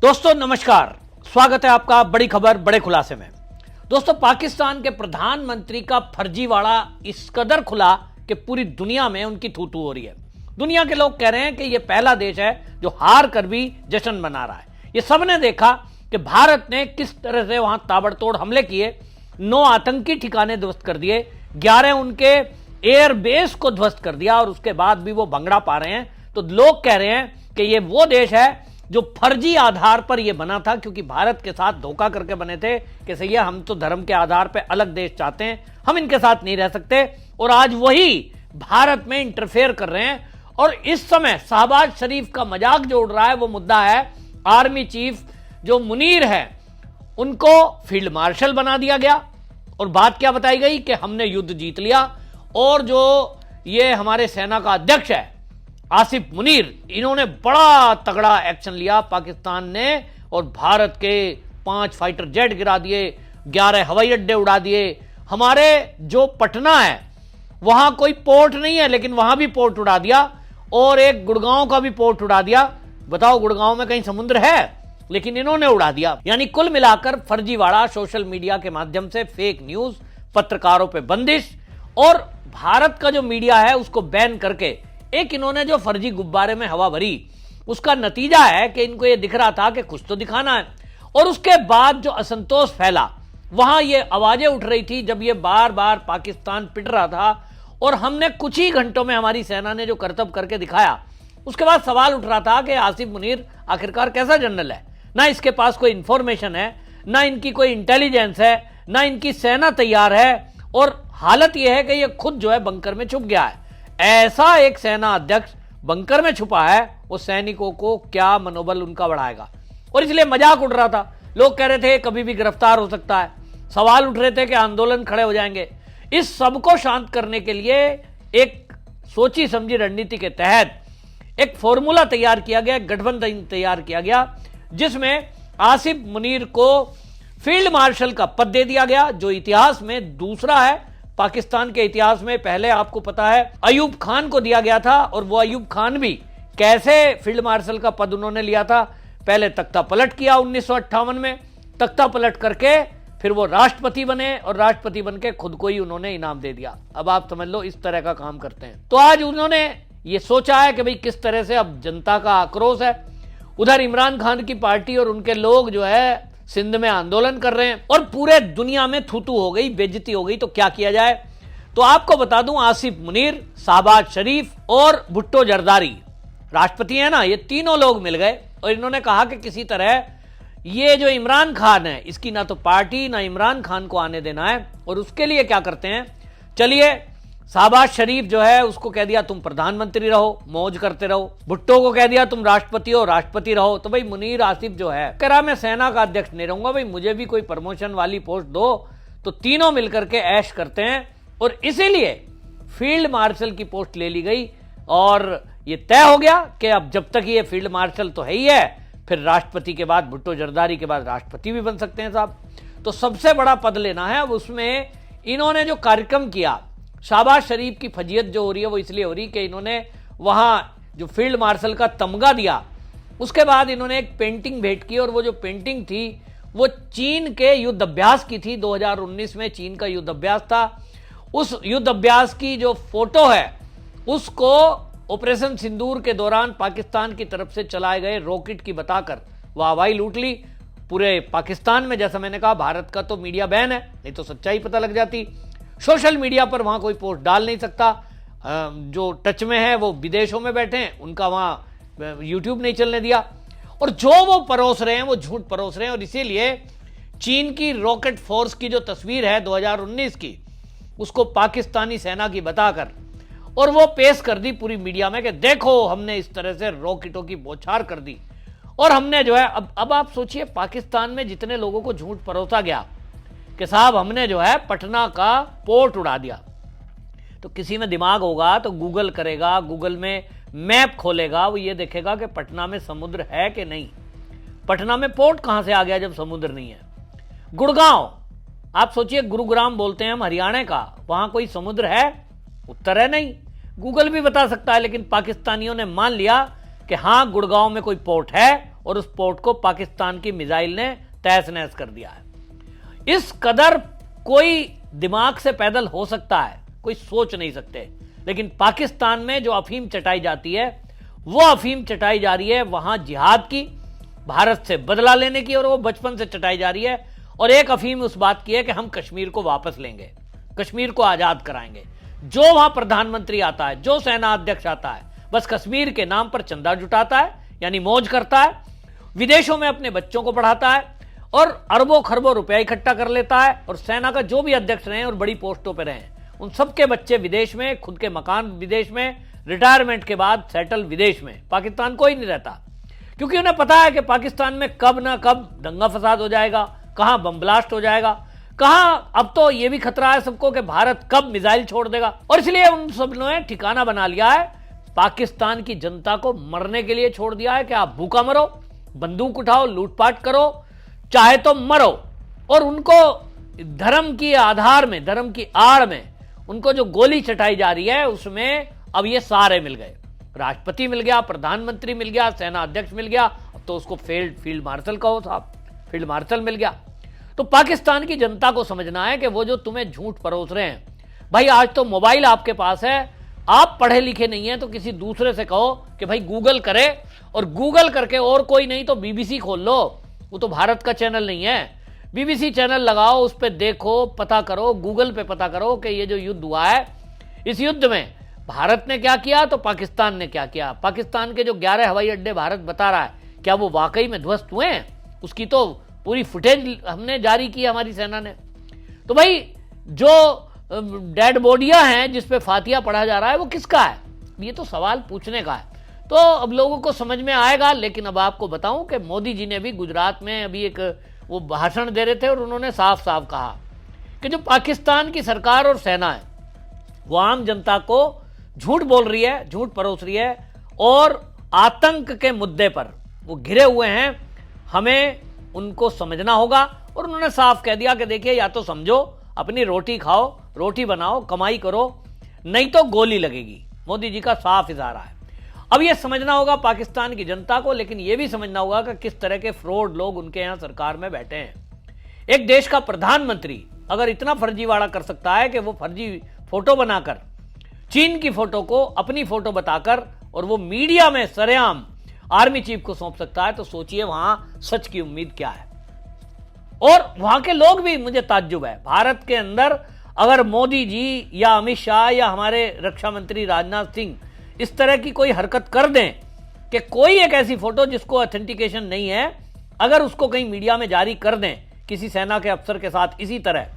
दोस्तों नमस्कार, स्वागत है आपका बड़ी खबर बड़े खुलासे में। दोस्तों, पाकिस्तान के प्रधानमंत्री का फर्जीवाड़ा इस कदर खुला कि पूरी दुनिया में उनकी थू थू हो रही है। दुनिया के लोग कह रहे हैं कि यह पहला देश है जो हार कर भी जश्न मना रहा है। ये सबने देखा कि भारत ने किस तरह से वहां ताबड़तोड़ हमले किए, 9 आतंकी ठिकाने ध्वस्त कर दिए, 11 उनके एयरबेस को ध्वस्त कर दिया और उसके बाद भी वो भंगड़ा पा रहे हैं। तो लोग कह रहे हैं कि ये वो देश है जो फर्जी आधार पर यह बना था, क्योंकि भारत के साथ धोखा करके बने थे कि सही है, हम तो धर्म के आधार पर अलग देश चाहते हैं, हम इनके साथ नहीं रह सकते। और आज वही भारत में इंटरफेयर कर रहे हैं। और इस समय शहबाज शरीफ का मजाक जो उड़ रहा है वो मुद्दा है आर्मी चीफ जो मुनीर है, उनको फील्ड मार्शल बना दिया गया और बात क्या बताई गई कि हमने युद्ध जीत लिया। और जो ये हमारे सेना का अध्यक्ष है आसिफ मुनीर, इन्होंने बड़ा तगड़ा एक्शन लिया पाकिस्तान ने और भारत के 5 फाइटर जेट गिरा दिए, 11 हवाई अड्डे उड़ा दिए। हमारे जो पटना है वहां कोई पोर्ट नहीं है लेकिन वहां भी पोर्ट उड़ा दिया और एक गुड़गांव का भी पोर्ट उड़ा दिया। बताओ, गुड़गांव में कहीं समुद्र है, लेकिन इन्होंने उड़ा दिया। यानी कुल मिलाकर फर्जीवाड़ा, सोशल मीडिया के माध्यम से फेक न्यूज, पत्रकारों पे बंदिश और भारत का जो मीडिया है उसको बैन करके एक इन्होंने जो फर्जी गुब्बारे में हवा भरी, उसका नतीजा है कि इनको यह दिख रहा था कि कुछ तो दिखाना है। और उसके बाद जो असंतोष फैला, वहां ये आवाजें उठ रही थी जब ये बार बार पाकिस्तान पिट रहा था और हमने कुछ ही घंटों में हमारी सेना ने जो करतब करके दिखाया, उसके बाद सवाल उठ रहा था कि आसिफ मुनीर आखिरकार कैसा जनरल है। ना इसके पास कोई इंफॉर्मेशन है, ना इनकी कोई इंटेलिजेंस है, ना इनकी सेना तैयार है और हालत यह है कि यह खुद जो है बंकर में छुप गया है। ऐसा एक सेना अध्यक्ष बंकर में छुपा है, वो सैनिकों को क्या मनोबल उनका बढ़ाएगा। और इसलिए मजाक उड़ रहा था, लोग कह रहे थे कभी भी गिरफ्तार हो सकता है, सवाल उठ रहे थे कि आंदोलन खड़े हो जाएंगे। इस सबको शांत करने के लिए एक सोची समझी रणनीति के तहत एक फॉर्मूला तैयार किया गया, गठबंधन तैयार किया गया, जिसमें आसिफ मुनीर को फील्ड मार्शल का पद दे दिया गया, जो इतिहास में दूसरा है। पाकिस्तान के इतिहास में पहले आपको पता है अयूब खान को दिया गया था और वो अयूब खान भी कैसे फील्ड मार्शल का पद उन्होंने लिया था। पहले तख्ता पलट किया 1958 में, तख्ता पलट करके फिर वो राष्ट्रपति बने और राष्ट्रपति बनके खुद को ही उन्होंने इनाम दे दिया। अब आप समझ लो इस तरह का काम करते हैं। तो आज उन्होंने ये सोचा है कि भाई किस तरह से अब जनता का आक्रोश है, उधर इमरान खान की पार्टी और उनके लोग जो है सिंध में आंदोलन कर रहे हैं और पूरे दुनिया में थूथू हो गई, बेइज्जती हो गई। तो क्या किया जाए? तो आपको बता दूं, आसिफ मुनीर, शहबाज शरीफ और भुट्टो जरदारी, राष्ट्रपति है ना, ये तीनों लोग मिल गए और इन्होंने कहा कि किसी तरह ये जो इमरान खान है इसकी ना तो पार्टी ना इमरान खान को आने देना है। और उसके लिए क्या करते हैं, चलिए शहबाज शरीफ जो है उसको कह दिया तुम प्रधानमंत्री रहो, मौज करते रहो। भुट्टो को कह दिया तुम राष्ट्रपति हो, राष्ट्रपति रहो। तो भाई मुनीर आसिफ जो है कह रहा मैं सेना का अध्यक्ष नहीं रहूंगा, भाई मुझे भी कोई प्रमोशन वाली पोस्ट दो। तो तीनों मिलकर के ऐश करते हैं और इसीलिए फील्ड मार्शल की पोस्ट ले ली गई और ये तय हो गया कि अब जब तक ये फील्ड मार्शल तो है ही है, फिर राष्ट्रपति के बाद भुट्टो जरदारी के बाद राष्ट्रपति भी बन सकते हैं साहब। तो सबसे बड़ा पद लेना है। अब उसमें इन्होंने जो कार्यक्रम किया, शहबाज शरीफ की फजीयत जो हो रही है वो इसलिए हो रही कि इन्होंने वहां जो फील्ड मार्शल का तमगा दिया, उसके बाद इन्होंने एक पेंटिंग भेंट की और वो जो पेंटिंग थी वो चीन के युद्ध अभ्यास की थी। 2019 में चीन का युद्ध अभ्यास था। उस युद्ध अभ्यास की जो फोटो है उसको ऑपरेशन सिंदूर के दौरान पाकिस्तान की तरफ से चलाए गए रॉकेट की बताकर वाहवाही लूट ली पूरे पाकिस्तान में। जैसा मैंने कहा, भारत का तो मीडिया बैन है, नहीं तो सच्चाई पता लग जाती। सोशल मीडिया पर वहां कोई पोस्ट डाल नहीं सकता, जो टच में है वो विदेशों में बैठे हैं, उनका वहां यूट्यूब नहीं चलने दिया। और जो वो परोस रहे हैं वो झूठ परोस रहे हैं। और इसीलिए चीन की रॉकेट फोर्स की जो तस्वीर है 2019 की, उसको पाकिस्तानी सेना की बताकर और वो पेश कर दी पूरी मीडिया में कि देखो हमने इस तरह से रॉकेटों की बौछार कर दी। और हमने जो है अब आप सोचिए, पाकिस्तान में जितने लोगों को झूठ परोसा गया कि साहब हमने जो है पटना का पोर्ट उड़ा दिया, तो किसी में दिमाग होगा तो गूगल करेगा, गूगल में मैप खोलेगा, वो ये देखेगा कि पटना में समुद्र है कि नहीं। पटना में पोर्ट कहां से आ गया जब समुद्र नहीं है? गुड़गांव, आप सोचिए, गुरुग्राम बोलते हैं हम हरियाणा का, वहां कोई समुद्र है? उत्तर है नहीं। गूगल भी बता सकता है, लेकिन पाकिस्तानियों ने मान लिया कि हां गुड़गांव में कोई पोर्ट है और उस पोर्ट को पाकिस्तान की मिसाइल ने तहस नहस कर दिया है। इस कदर कोई दिमाग से पैदल हो सकता है, कोई सोच नहीं सकते। लेकिन पाकिस्तान में जो अफीम चटाई जाती है, वो अफीम चटाई जा रही है वहां जिहाद की, भारत से बदला लेने की, और वो बचपन से चटाई जा रही है। और एक अफीम उस बात की है कि हम कश्मीर को वापस लेंगे, कश्मीर को आजाद कराएंगे। जो वहां प्रधानमंत्री आता है, जो सेना अध्यक्ष आता है, बस कश्मीर के नाम पर चंदा जुटाता है, यानी मौज करता है, विदेशों में अपने बच्चों को पढ़ाता है और अरबों खरबों रुपया इकट्ठा कर लेता है। और सेना का जो भी अध्यक्ष रहे और बड़ी पोस्टों पर रहे, उन सबके बच्चे विदेश में, खुद के मकान विदेश में, रिटायरमेंट के बाद सेटल विदेश में। पाकिस्तान कोई नहीं रहता, क्योंकि उन्हें पता है कि पाकिस्तान में कब ना कब दंगा फसाद हो जाएगा, कहां बम ब्लास्ट हो जाएगा, कहां अब तो यह भी खतरा है सबको कि भारत कब मिसाइल छोड़ देगा। और इसलिए उन सब ने ठिकाना बना लिया है, पाकिस्तान की जनता को मरने के लिए छोड़ दिया है कि आप भूखा मरो, बंदूक उठाओ, लूटपाट करो, चाहे तो मरो। और उनको धर्म की आधार में, धर्म की आड़ में उनको जो गोली चटाई जा रही है, उसमें अब ये सारे मिल गए। राष्ट्रपति मिल गया, प्रधानमंत्री मिल गया, सेना अध्यक्ष मिल गया, अब तो उसको फील्ड मार्शल कहो साहब, फील्ड मार्शल मिल गया। तो पाकिस्तान की जनता को समझना है कि वो जो तुम्हें झूठ परोस रहे हैं, भाई आज तो मोबाइल आपके पास है, आप पढ़े लिखे नहीं है तो किसी दूसरे से कहो कि भाई गूगल करे, और गूगल करके और कोई नहीं तो बीबीसी खोल लो, वो तो भारत का चैनल नहीं है, बीबीसी चैनल लगाओ, उस पर देखो, पता करो, गूगल पे पता करो कि ये जो युद्ध हुआ है, इस युद्ध में भारत ने क्या किया तो पाकिस्तान ने क्या किया। पाकिस्तान के जो 11 हवाई अड्डे भारत बता रहा है, क्या वो वाकई में ध्वस्त हुए हैं? उसकी तो पूरी फुटेज हमने जारी की हमारी सेना ने। तो भाई जो डेड बॉडियां हैं जिस पे फातिया पढ़ा जा रहा है, वो किसका है? ये तो सवाल पूछने का है। तो अब लोगों को समझ में आएगा। लेकिन अब आपको बताऊं कि मोदी जी ने भी गुजरात में अभी एक वो भाषण दे रहे थे और उन्होंने साफ साफ कहा कि जो पाकिस्तान की सरकार और सेना है, वो आम जनता को झूठ बोल रही है, झूठ परोस रही है, और आतंक के मुद्दे पर वो घिरे हुए हैं। हमें उनको समझना होगा। और उन्होंने साफ कह दिया कि देखिए, या तो समझो, अपनी रोटी खाओ, रोटी बनाओ, कमाई करो, नहीं तो गोली लगेगी। मोदी जी का साफ इशारा है। अब यह समझना होगा पाकिस्तान की जनता को, लेकिन यह भी समझना होगा कि किस तरह के फ्रॉड लोग उनके यहां सरकार में बैठे हैं। एक देश का प्रधानमंत्री अगर इतना फर्जीवाड़ा कर सकता है कि वो फर्जी फोटो बनाकर, चीन की फोटो को अपनी फोटो बताकर, और वो मीडिया में सरेआम आर्मी चीफ को सौंप सकता है, तो सोचिए वहां सच की उम्मीद क्या है। और वहां के लोग भी, मुझे ताज्जुब है, भारत के अंदर अगर मोदी जी या अमित शाह या हमारे रक्षा मंत्री राजनाथ सिंह इस तरह की कोई हरकत कर दें कि कोई एक ऐसी फोटो जिसको ऑथेंटिकेशन नहीं है, अगर उसको कहीं मीडिया में जारी कर दें किसी सेना के अफसर के साथ इसी तरह,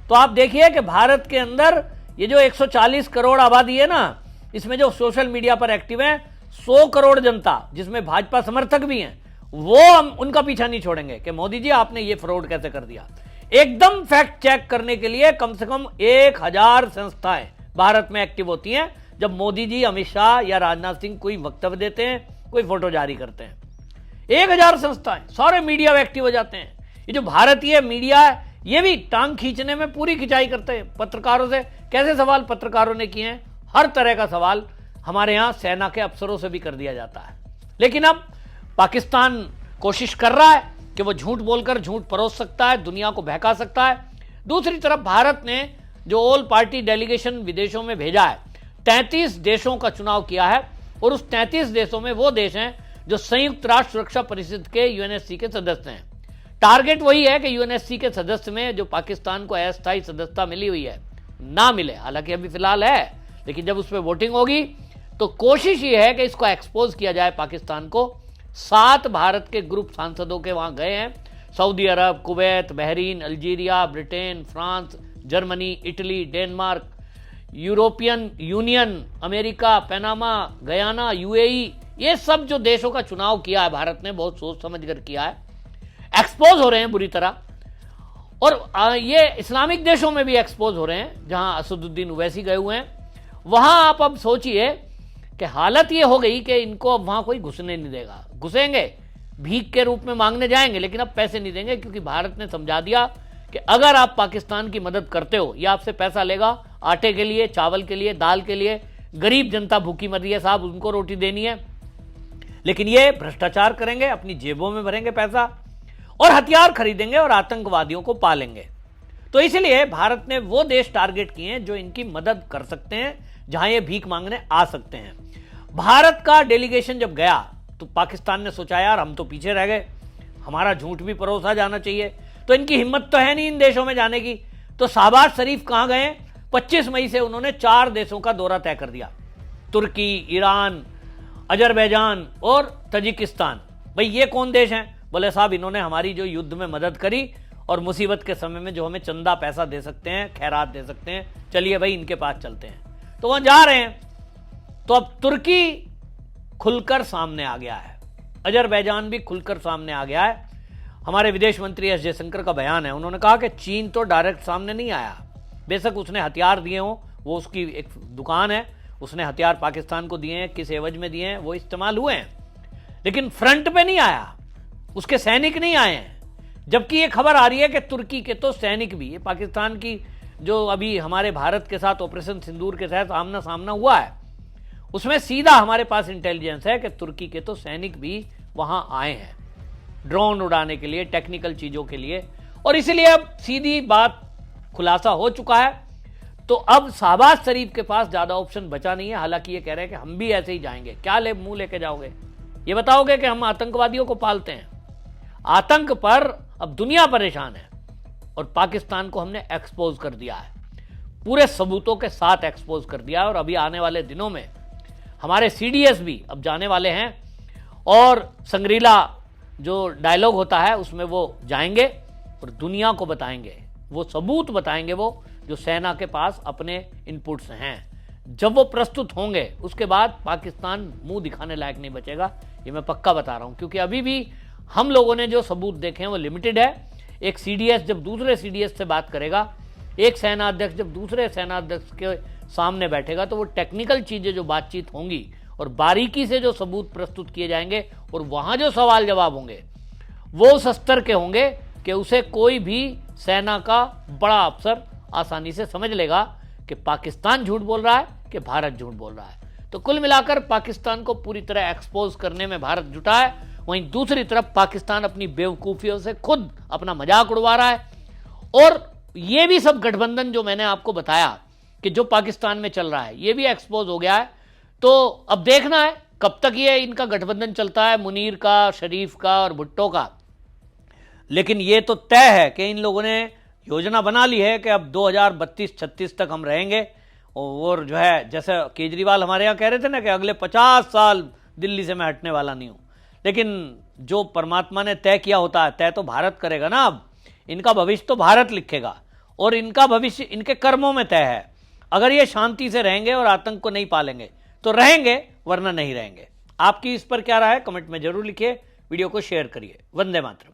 तो आप देखिए कि भारत के अंदर ये जो 140 करोड़ आबादी है ना, इसमें जो सोशल मीडिया पर एक्टिव है 100 करोड़ जनता, जिसमें भाजपा समर्थक भी हैं, वो हम उनका पीछा नहीं छोड़ेंगे कि मोदी जी आपने ये फ्रॉड कैसे कर दिया। एकदम फैक्ट चेक करने के लिए कम से कम 1000 संस्थाएं भारत में एक्टिव होती हैं जब मोदी जी, अमित शाह या राजनाथ सिंह कोई वक्तव्य देते हैं, कोई फोटो जारी करते हैं। 1000 संस्थाएं, सारे मीडिया में एक्टिव हो जाते हैं। ये जो भारतीय मीडिया है, ये भी टांग खींचने में पूरी खिंचाई करते हैं पत्रकारों से। कैसे सवाल पत्रकारों ने किए हैं, हर तरह का सवाल हमारे यहां सेना के अफसरों से भी कर दिया जाता है। लेकिन अब पाकिस्तान कोशिश कर रहा है कि वो झूठ बोलकर झूठ परोस सकता है, दुनिया को बहका सकता है। दूसरी तरफ भारत ने जो ऑल पार्टी डेलीगेशन विदेशों में भेजा है, 33 देशों का चुनाव किया है, और उस 33 देशों में वो देश हैं जो संयुक्त राष्ट्र सुरक्षा परिषद के यूएनएससी के सदस्य हैं। टारगेट वही है कि यूएनएससी के सदस्य में जो पाकिस्तान को अस्थायी सदस्यता मिली हुई है ना मिले, हालांकि अभी फिलहाल है, लेकिन जब उस पर वोटिंग होगी तो कोशिश ये है कि इसको एक्सपोज किया जाए पाकिस्तान को। 7 भारत के ग्रुप सांसदों के वहां गए हैं, Saudi Arab, Kuwait, Bahrain, Algeria, Britain, France, Germany, Italy, Denmark, European Union, America, Panama, Guyana, UAE, ये सब जो देशों का चुनाव किया है भारत ने, बहुत सोच समझ कर किया है, एक्सपोज हो रहे हैं बुरी तरह। और ये इस्लामिक देशों में भी एक्सपोज हो रहे हैं, जहां असदुद्दीन ओवैसी गए हुए हैं। वहां आप अब सोचिए कि हालत ये हो गई कि इनको अब वहां कोई घुसने नहीं देगा। घुसेंगे, भीख के रूप में मांगने जाएंगे, लेकिन अब पैसे नहीं देंगे, क्योंकि भारत ने समझा दिया कि अगर आप पाकिस्तान की मदद करते हो, या आपसे पैसा लेगा आटे के लिए, चावल के लिए, दाल के लिए। गरीब जनता भूखी मर रही है साहब, उनको रोटी देनी है। लेकिन ये भ्रष्टाचार करेंगे, अपनी जेबों में भरेंगे पैसा और हथियार खरीदेंगे और आतंकवादियों को पालेंगे। तो इसलिए भारत ने वो देश टारगेट किए हैं जो इनकी मदद कर सकते हैं, जहां ये भीख मांगने आ सकते हैं। भारत का डेलीगेशन जब गया तो पाकिस्तान ने सोचा यार हम तो पीछे रह गए, हमारा झूठ भी परोसा जाना चाहिए, तो इनकी हिम्मत तो है नहीं इन देशों में जाने की। तो शहबाज शरीफ कहां गए? 25 मई से उन्होंने 4 देशों का दौरा तय कर दिया, तुर्की, ईरान, अजरबैजान और तजिकिस्तान। भाई ये कौन देश हैं? बोले साहब इन्होंने हमारी जो युद्ध में मदद करी और मुसीबत के समय में जो हमें चंदा पैसा दे सकते हैं, खैरात दे सकते हैं, चलिए भाई इनके पास चलते हैं। तो वहां जा रहे हैं। तो अब तुर्की खुलकर सामने आ गया है, अजरबैजान भी खुलकर सामने आ गया है। हमारे विदेश मंत्री एस जयशंकर का बयान है, उन्होंने कहा कि चीन तो डायरेक्ट सामने नहीं आया, बेशक उसने हथियार दिए हों, वो उसकी एक दुकान है, उसने हथियार पाकिस्तान को दिए हैं, किस एवज में दिए हैं वो इस्तेमाल हुए हैं, लेकिन फ्रंट पे नहीं आया, उसके सैनिक नहीं आए हैं। जबकि ये खबर आ रही है कि तुर्की के तो सैनिक भी, ये पाकिस्तान की जो अभी हमारे भारत के साथ ऑपरेशन सिंदूर के तहत आमना सामना हुआ है, उसमें सीधा हमारे पास इंटेलिजेंस है कि तुर्की के तो सैनिक भी वहां आए हैं ड्रोन उड़ाने के लिए, टेक्निकल चीजों के लिए। और इसीलिए अब सीधी बात खुलासा हो चुका है। तो अब शहबाज शरीफ के पास ज्यादा ऑप्शन बचा नहीं है। हालांकि ये कह रहे हैं कि हम भी ऐसे ही जाएंगे। क्या मुंह लेके जाओगे? ये बताओगे कि हम आतंकवादियों को पालते हैं? आतंक पर अब दुनिया परेशान है और पाकिस्तान को हमने एक्सपोज कर दिया है, पूरे सबूतों के साथ एक्सपोज कर दिया है। और अभी आने वाले दिनों में हमारे सीडीएस भी अब जाने वाले हैं और संग्रीला जो डायलॉग होता है उसमें वो जाएंगे और दुनिया को बताएंगे, वो सबूत बताएंगे वो जो सेना के पास अपने इनपुट्स हैं। जब वो प्रस्तुत होंगे उसके बाद पाकिस्तान मुंह दिखाने लायक नहीं बचेगा, ये मैं पक्का बता रहा हूं। क्योंकि अभी भी हम लोगों ने जो सबूत देखे हैं वो लिमिटेड है। एक सीडीएस जब दूसरे सीडीएस से बात करेगा, एक सेना अध्यक्ष जब दूसरे सेना अध्यक्ष के सामने बैठेगा, तो वो टेक्निकल चीजें जो बातचीत होंगी और बारीकी से जो सबूत प्रस्तुत किए जाएंगे और वहां जो सवाल जवाब होंगे वो उस स्तर के होंगे कि उसे कोई भी सेना का बड़ा अफसर आसानी से समझ लेगा कि पाकिस्तान झूठ बोल रहा है कि भारत झूठ बोल रहा है। तो कुल मिलाकर पाकिस्तान को पूरी तरह एक्सपोज करने में भारत जुटा है। वहीं दूसरी तरफ पाकिस्तान अपनी बेवकूफियों से खुद अपना मजाक उड़वा रहा है। और ये भी सब गठबंधन जो मैंने आपको बताया कि जो पाकिस्तान में चल रहा है, ये भी एक्सपोज हो गया है। तो अब देखना है कब तक ये इनका गठबंधन चलता है, मुनीर का, शरीफ का और भुट्टो का। लेकिन ये तो तय है कि इन लोगों ने योजना बना ली है कि अब 2032-36 तक हम रहेंगे। और जो है, जैसे केजरीवाल हमारे यहाँ कह रहे थे ना कि अगले 50 साल दिल्ली से मैं हटने वाला नहीं हूं, लेकिन जो परमात्मा ने तय किया होता है, तय तो भारत करेगा ना। अब इनका भविष्य तो भारत लिखेगा और इनका भविष्य इनके कर्मों में तय है। अगर ये शांति से रहेंगे और आतंक को नहीं पालेंगे तो रहेंगे, वरना नहीं रहेंगे। आपकी इस पर क्या राय है? कमेंट में जरूर लिखिए, वीडियो को शेयर करिए। वंदे मातरम।